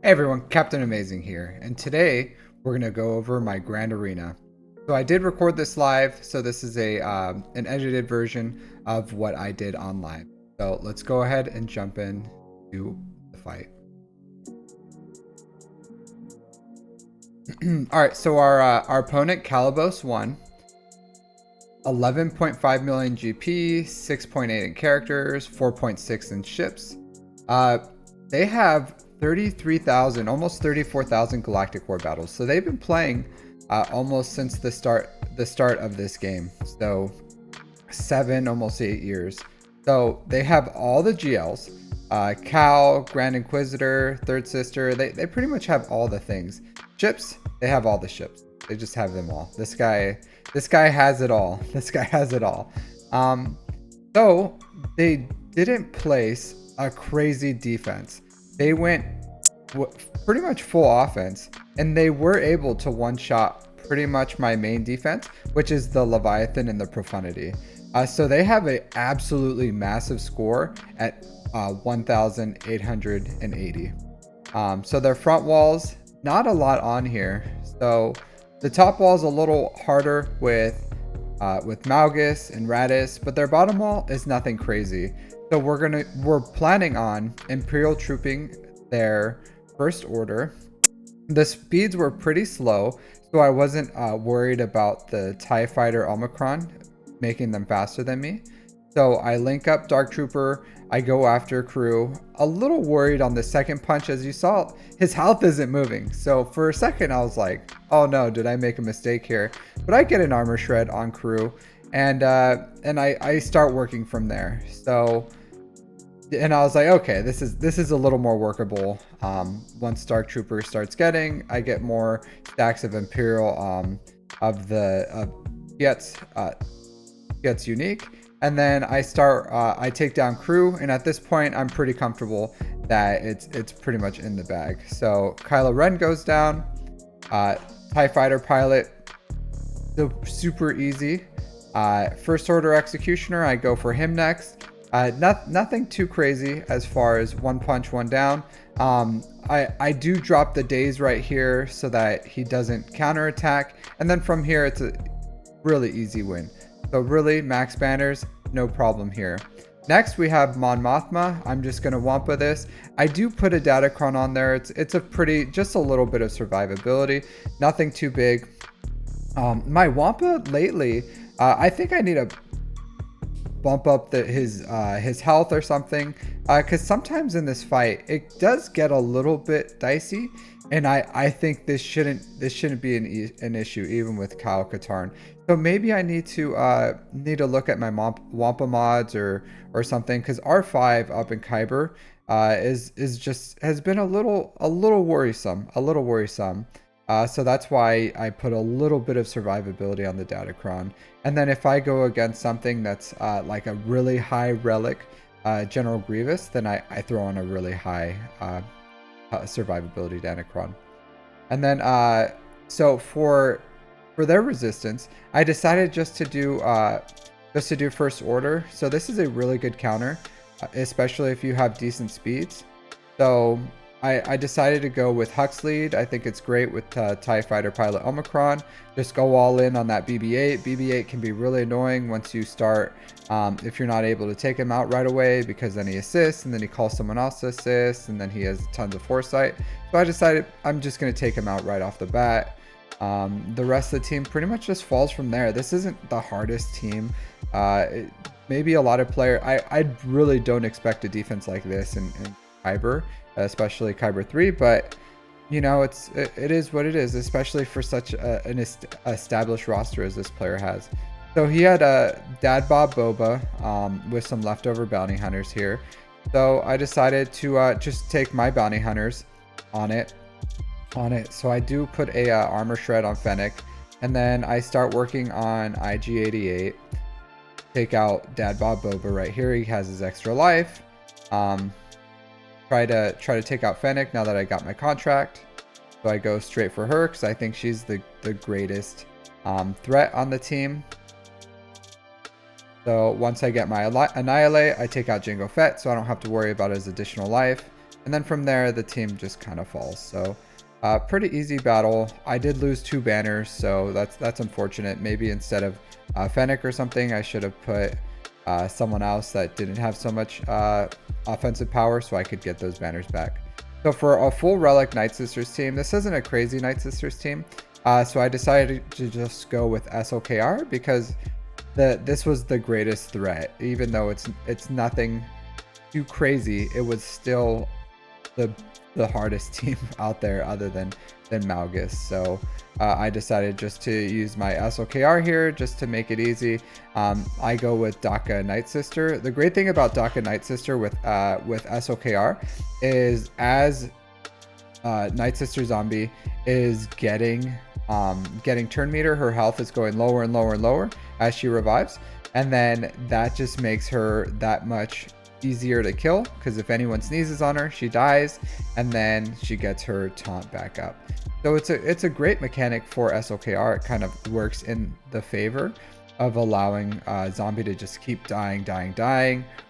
Hey everyone, Captain Amazing here, and today we're going to go over my Grand Arena. So I did record this live, so this is an edited version of what I did on live. So let's go ahead and jump in to the fight. Alright, so our opponent, Calibos, won. 11.5 million GP, 6.8 in characters, 4.6 in ships. They have 33,000, almost 34,000 Galactic War battles. So they've been playing almost since the start of this game. So 7, almost 8 years. So they have all the GLs, Cal, Grand Inquisitor, Third Sister. They pretty much have all the things. Ships, they have all the ships. They just have them all. This guy has it all. This guy has it all. So they didn't place a crazy defense. They went pretty much full offense, and they were able to one-shot pretty much my main defense, which is the Leviathan and the Profundity. So they have an absolutely massive score at 1,880. So their front walls, not a lot on here. So the top wall is a little harder with Malgus and Radis, but their bottom wall is nothing crazy. So we're planning on Imperial trooping their first order. The speeds were pretty slow, so I wasn't worried about the TIE Fighter Omicron making them faster than me. So I link up Dark Trooper, I go after crew. A little worried on the second punch. As you saw, his health isn't moving. So for a second I was like, oh no, did I make a mistake here? But I get an armor shred on crew, and I start working from there. So, and I was like, okay, this is a little more workable. Once Dark Trooper starts getting, I get more stacks of Imperial gets unique. And then I take down crew, and at this point I'm pretty comfortable that it's pretty much in the bag. So Kylo Ren goes down, TIE Fighter pilot, super easy. First Order Executioner, I go for him next. Nothing too crazy as far as one punch, one down. I do drop the daze right here so that he doesn't counterattack, and then from here it's a really easy win. So really, max banners, no problem here. Next, we have Mon Mothma. I'm just going to Wampa this. I do put a Datacron on there. It's a pretty, just a little bit of survivability. Nothing too big. My Wampa lately, I think I need to bump up his health or something. Because sometimes in this fight, it does get a little bit dicey. And I think this shouldn't be an issue even with Kyle Katarn. So maybe I need to look at my Wampa mods or something, because R5 up in Kyber has been a little worrisome, so that's why I put a little bit of survivability on the Datacron. And then if I go against something that's like a really high relic, General Grievous, then I throw on a really high survivability Datacron. And then so for their resistance, I decided just to do First Order. So this is a really good counter, especially if you have decent speeds. So I decided to go with Hux lead. I think it's great with TIE Fighter pilot Omicron. Just go all in on that BB-8. BB-8 can be really annoying once you start, if you're not able to take him out right away, because then he assists and then he calls someone else to assist, and then he has tons of foresight. So I decided I'm just going to take him out right off the bat. The rest of the team pretty much just falls from there. This isn't the hardest team. Maybe a lot of I really don't expect a defense like this in Kyber, especially Kyber 3, but you know, it is what it is, especially for such an established roster as this player has. So he had a Dad Bob Boba with some leftover bounty hunters here. So I decided to just take my bounty hunters on it. So I do put a armor shred on Fennec, and then I start working on IG-88. Take out Dad Bob Boba right here. He has his extra life. Try to take out Fennec now that I got my contract. So I go straight for her because I think she's the greatest threat on the team. So once I get my Annihilate, I take out Jango Fett, so I don't have to worry about his additional life. And then from there, the team just kind of falls. So pretty easy battle. I did lose 2 banners, so that's unfortunate. Maybe instead of Fennec or something, I should have put someone else that didn't have so much offensive power so I could get those banners back. So for a full Relic Night Sisters team, this isn't a crazy Night Sisters team. So I decided to just go with SOKR because this was the greatest threat. Even though it's nothing too crazy, it was still the hardest team out there other than Malgus. So I decided just to use my SOKR here just to make it easy. I go with Daka Night Sister. The great thing about Daka Night Sister with SOKR is as Night Sister Zombie is getting turn meter, her health is going lower and lower and lower as she revives, and then that just makes her that much easier to kill, because if anyone sneezes on her, she dies, and then she gets her taunt back up. So it's a great mechanic for SOKR. It kind of works in the favor of allowing Zombie to just keep dying,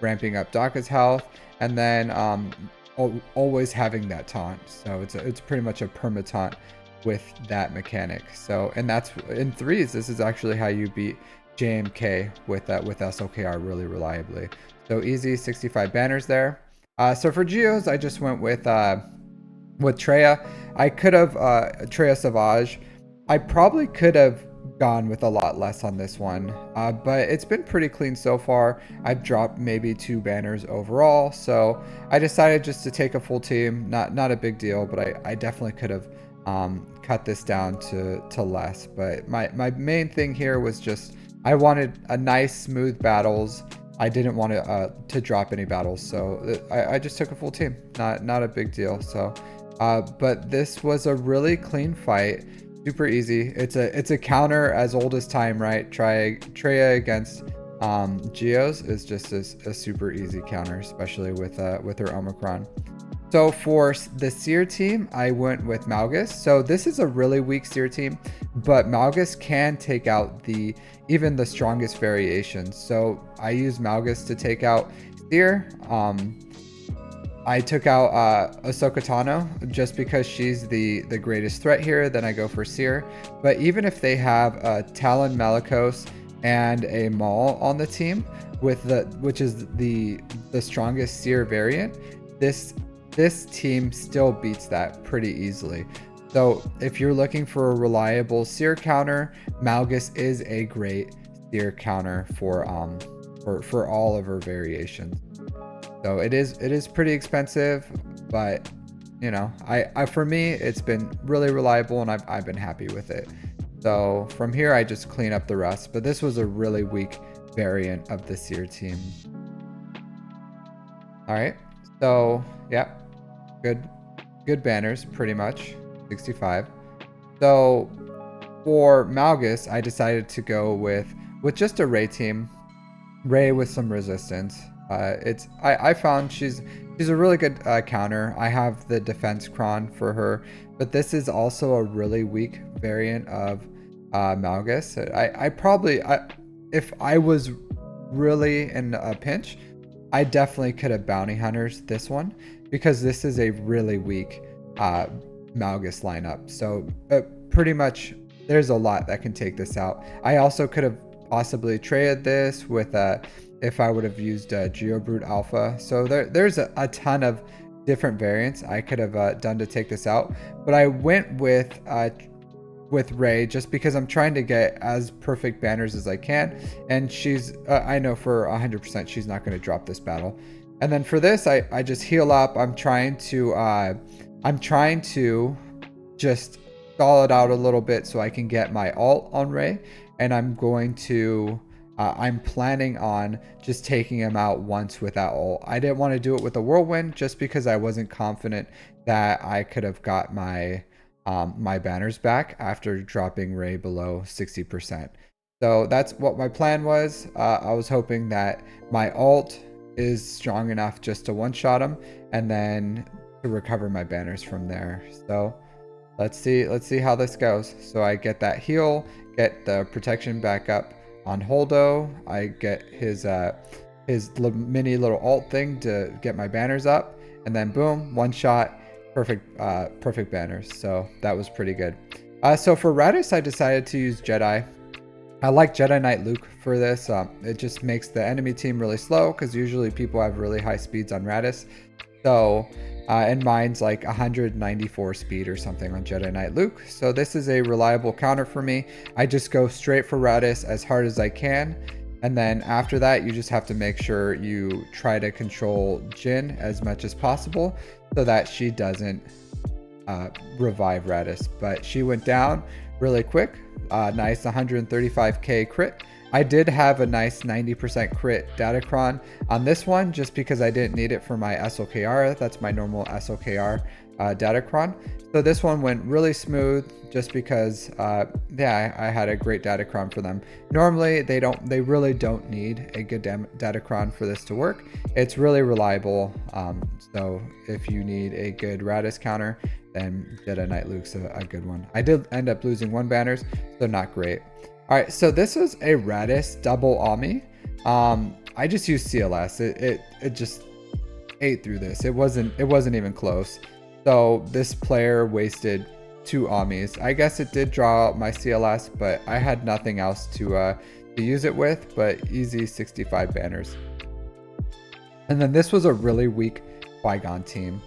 ramping up Daka's health, and then always having that taunt. So it's pretty much a perma taunt with that mechanic. So, and that's in threes. This is actually how you beat JMK with SOKR really reliably. So easy 65 banners there. So for Geos, I just went with Treya. I could have Treya Savage. I probably could have gone with a lot less on this one, but it's been pretty clean so far. I've dropped maybe 2 banners overall, so I decided just to take a full team. Not a big deal, but I definitely could have cut this down to less. But my main thing here was just I wanted a nice smooth battles. I didn't want to drop any battles, so I just took a full team. Not a big deal. So, but this was a really clean fight, super easy. It's a counter as old as time, right? Treya against Geos is just a super easy counter, especially with her Omicron. So for the Seer team, I went with Malgus. So this is a really weak Seer team, but Malgus can take out even the strongest variations. So I used Malgus to take out Seer. I took out Ahsoka Tano just because she's the greatest threat here. Then I go for Seer. But even if they have a Talon Malicos and a Maul on the team, which is the strongest Seer variant, this team still beats that pretty easily. So if you're looking for a reliable Seer counter, Malgus is a great Seer counter for all of her variations. So it is pretty expensive, but you know, for me it's been really reliable and I've been happy with it. So from here I just clean up the rest, but this was a really weak variant of the Seer team. All right, so yeah, good banners, pretty much 65. So for Malgus, I decided to go with just a Rey team, Rey with some resistance. I found she's a really good counter. I have the defense cron for her, but this is also a really weak variant of Malgus. If I was really in a pinch, I definitely could have bounty hunters this one, because this is a really weak Malgus lineup. So pretty much there's a lot that can take this out. I also could have possibly traded this with if I would have used Geobrute Alpha. So there's a ton of different variants I could have done to take this out, but I went with Rey just because I'm trying to get as perfect banners as I can, and she's I know for 100% she's not going to drop this battle. And then for this, I just heal up. I'm trying to just stall it out a little bit so I can get my ult on Rey, and I'm planning on just taking him out once with that ult. I didn't want to do it with a whirlwind just because I wasn't confident that I could have got my my banners back after dropping Rey below 60%. So that's what my plan was. I was hoping that my ult is strong enough just to one-shot him and then to recover my banners from there. So let's see how this goes. So I get that heal, get the protection back up on Holdo. I get his mini little ult thing to get my banners up, and then boom, one shot, perfect banners. So that was pretty good. So for Radis, I decided to use Jedi. I like Jedi Knight Luke for this. It just makes the enemy team really slow because usually people have really high speeds on Radis. So, and mine's like 194 speed or something on Jedi Knight Luke. So this is a reliable counter for me. I just go straight for Radis as hard as I can. And then after that, you just have to make sure you try to control Jin as much as possible so that she doesn't revive Radis. But she went down really quick. Nice 135k crit. I did have a nice 90% crit Datacron on this one just because I didn't need it for my SLKR. That's my normal SLKR Datacron. So this one went really smooth just because yeah, I had a great Datacron for them. Normally they really don't need a good Datacron for this to work. It's really reliable. So if you need a good Radis counter, then Jedi Knight Luke's a good one. I did end up losing 1 banners, so not great. All right, so this was a Radis double Ami. I just used CLS. It just ate through this. It wasn't even close. So this player wasted 2 Amis. I guess it did draw out my CLS, but I had nothing else to use it with. But easy 65 banners. And then this was a really weak Qui-Gon team.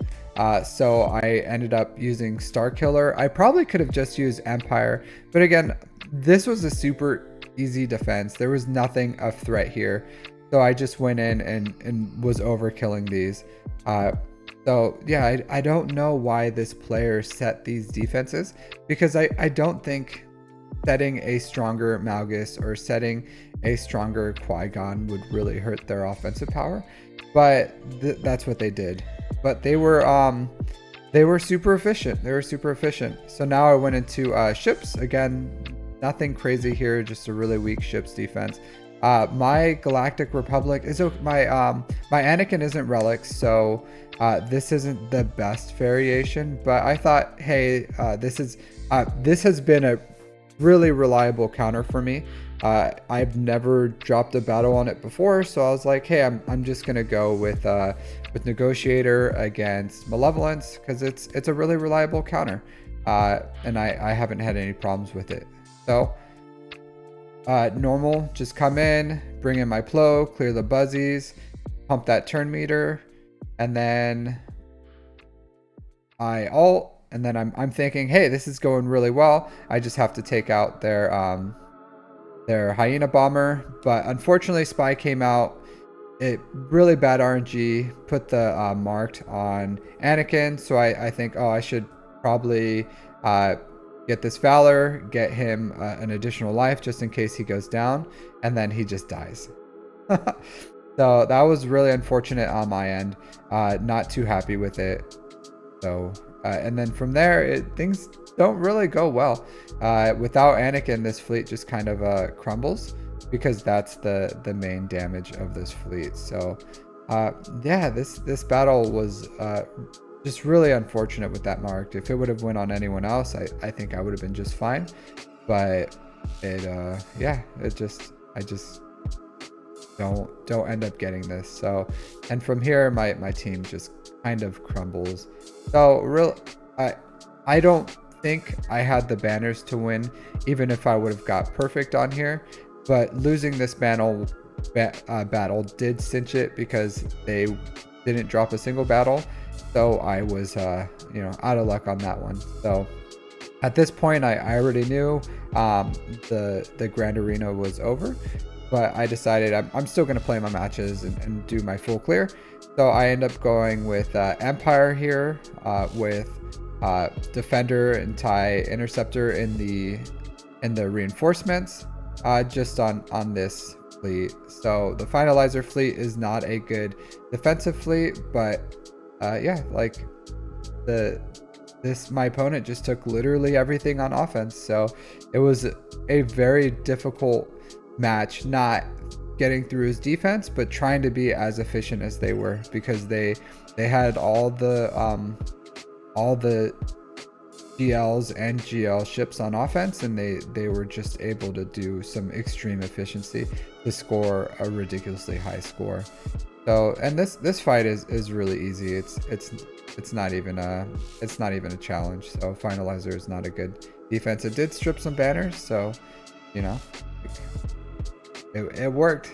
So I ended up using Starkiller. I probably could have just used Empire, but again, this was a super easy defense. There was nothing of threat here. So I just went in and was overkilling these. So yeah, I don't know why this player set these defenses, because I don't think setting a stronger Malgus or setting a stronger Qui-Gon would really hurt their offensive power, but that's what they did. But they were super efficient. They were super efficient. So now I went into ships again. Nothing crazy here, just a really weak ships defense. My Galactic Republic is my Anakin isn't relics, so this isn't the best variation. But I thought, hey, this has been a really reliable counter for me. I've never dropped a battle on it before, so I was like, hey, I'm just gonna go with Negotiator against Malevolence because it's a really reliable counter, and I haven't had any problems with it. So normal, just come in, bring in my Plo, clear the buzzies, pump that turn meter, and then I ult, and then I'm thinking, hey, this is going really well. I just have to take out their Hyena Bomber, but unfortunately Spy came out. It really bad RNG, put the marked on Anakin, so I think, oh, I should probably get this Valor, get him an additional life just in case he goes down, and then he just dies. So that was really unfortunate on my end. Not too happy with it. So and then from there, things don't really go well. Without Anakin, this fleet just kind of crumbles, because that's the main damage of this fleet. So yeah, this battle was just really unfortunate with that marked. If it would have went on anyone else, I think I would have been just fine. But yeah, I just don't end up getting this. So, and from here, my team just kind of crumbles. So I don't think I had the banners to win, even if I would have got perfect on here. But losing this battle did cinch it, because they didn't drop a single battle. So I was out of luck on that one. So at this point, I already knew the Grand Arena was over, but I decided I'm still going to play my matches and do my full clear. So I end up going with Empire here, with Defender and TIE Interceptor in the reinforcements, just on this fleet. So the Finalizer fleet is not a good defensive fleet, but yeah, like my opponent just took literally everything on offense. So it was a very difficult match, not getting through his defense, but trying to be as efficient as they were, because they had all the GLs and GL ships on offense, and they were just able to do some extreme efficiency to score a ridiculously high score. So, and this fight is really easy. It's not even a challenge. So finalizer is not a good defense. It did strip some banners, so you know, it worked.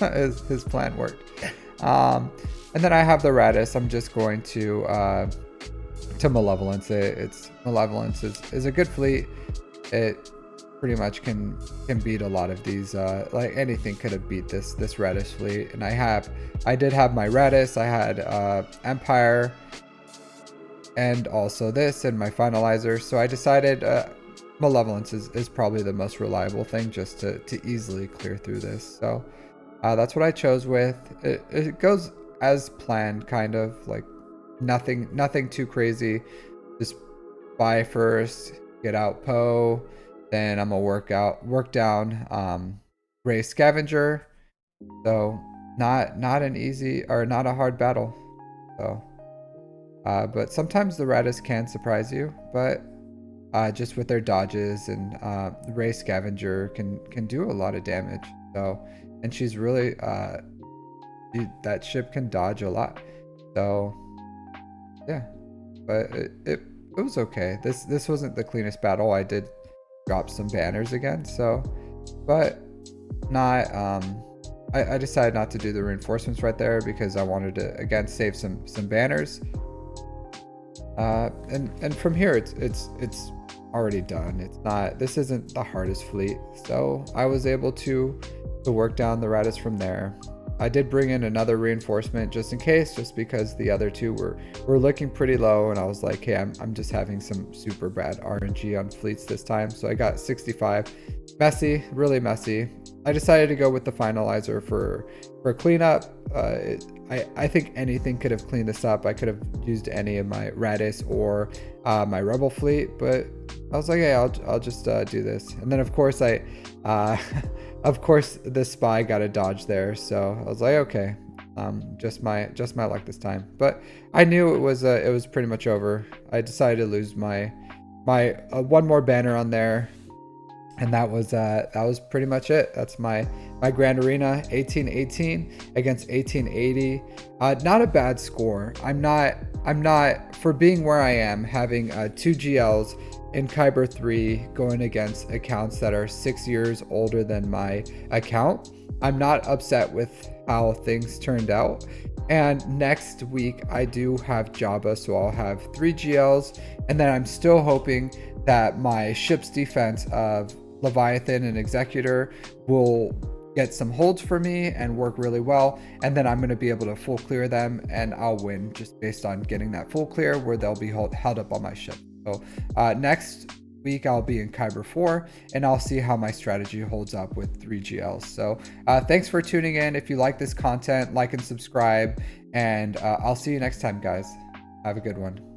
his plan worked. And then I have the Radis. I'm just going to Malevolence. Malevolence is a good fleet. It pretty much can beat a lot of these. Like anything could have beat this Radis fleet. And I did have my Radis. I had Empire, and also this and my finalizer. So I decided Malevolence is probably the most reliable thing just to easily clear through this. So that's what I chose with. It goes as planned, kind of like nothing too crazy. Just buy first, get out Poe, then I'm gonna work down Ray Scavenger. So not an easy or not a hard battle. So but sometimes the Radis can surprise you, but just with their dodges, and Ray Scavenger can do a lot of damage. So, and she's really that ship can dodge a lot. So yeah, but it was okay. This wasn't the cleanest battle. I did drop some banners again, so but not I decided not to do the reinforcements right there because I wanted to again save some banners. And from here it's already done. This isn't the hardest fleet, so I was able to work down the Radis from there. I did bring in another reinforcement just in case, just because the other two were looking pretty low, and I was like, hey, I'm just having some super bad RNG on fleets this time. So I got 65. Messy, really messy. I decided to go with the finalizer for cleanup. I think anything could have cleaned this up. I could have used any of my Radis or my Rebel fleet, but I was like, hey, I'll just do this. And then of course of course the spy got a dodge there, so I was like, okay, just my luck this time. But I knew it was pretty much over. I decided to lose my one more banner on there, and that was pretty much it. That's my Grand Arena, 1818 against 1880. Not a bad score. I'm not for being where I am, having 2 GLs in Kyber 3 going against accounts that are 6 years older than my account. I'm not upset with how things turned out. And next week I do have Jabba, so I'll have 3 GLs, and then I'm still hoping that my ship's defense of Leviathan and Executor will get some holds for me and work really well, and then I'm going to be able to full clear them, and I'll win just based on getting that full clear where they'll be held up on my ship. So next week I'll be in Kyber 4, and I'll see how my strategy holds up with 3 GLs. So thanks for tuning in. If you like this content, like and subscribe, and I'll see you next time, guys. Have a good one.